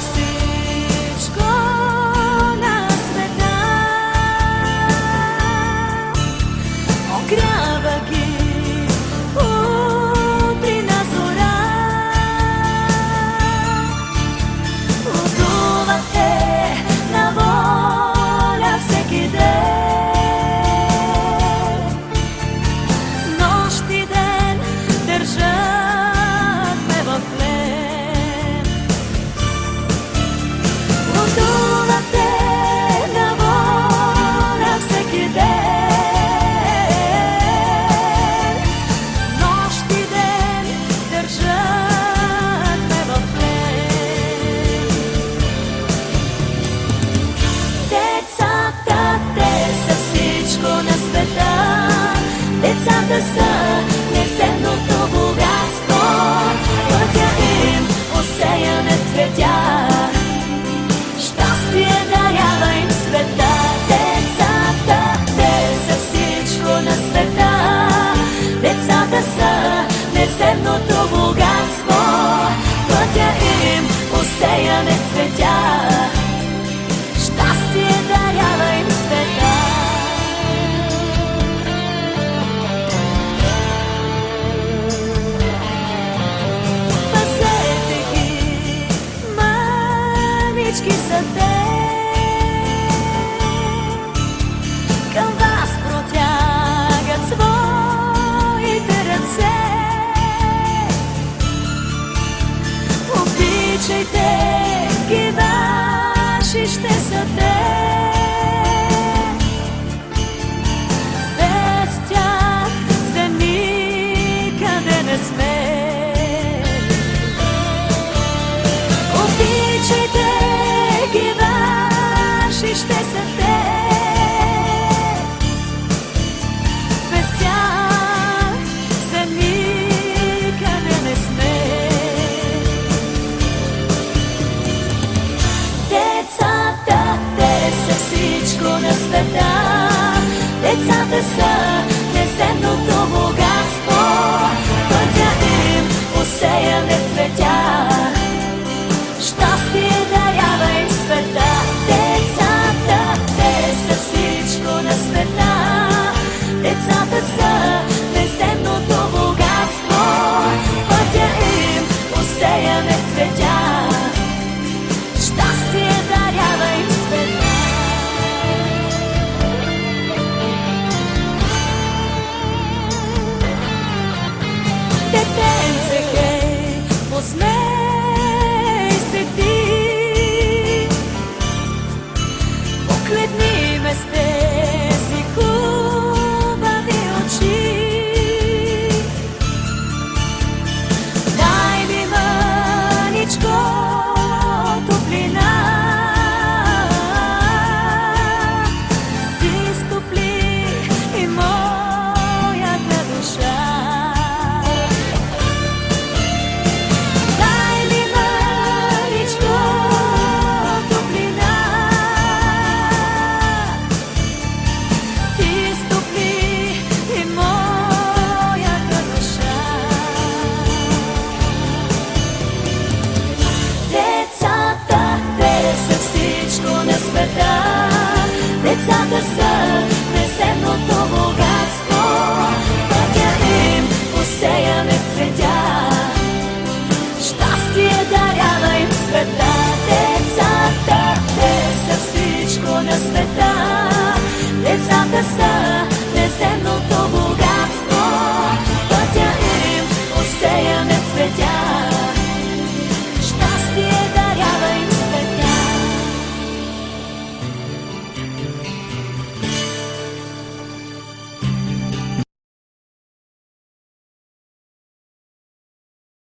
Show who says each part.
Speaker 1: всичко на света. Огрява ги утрина зора. Удувате на воля всеки ден. Нощ и ден държат ме в плен. Удувате на воля всеки ден. Нощ и ден държат ме в плен. Децата, те са всичко на света. Децата са неземното богатство. Пътя им осеян е с цветя. Щастие дарява им света. Децата, те са всичко на света. Децата са неземното богатство. Пътя им осеян е с цветя. Щастие дарява им света. Пазете ги, мънички са те. Към вас протягат своите ръце. Обичайте ги, ваши ще са те. Без тях за никъде не сме. Обичайте ги, ваши ще са те. Без тях за никъде не сме. Децата, те са всичко на света. Децата са неземното богатство. Пътя им осеян е с цветя. Щастие дарява им света. Децата, те са всичко на света. Децата са неземното богатство. Пътя им осеян е с цветя. Щастие дарява им света. Детенце, хей, посмей се ти. Погледни ме с тези хубави очи. Дай ми мъничко топлина. Ти стопли и моята душа. Дай ми мъничко топлина. Ти стопли и моята душа. Децата, те са всичко на света. Децата са неземното богатство. Пътя им осеян е с цветя. Щастие дарява им света. Децата, те са всичко на света. Децата са неземното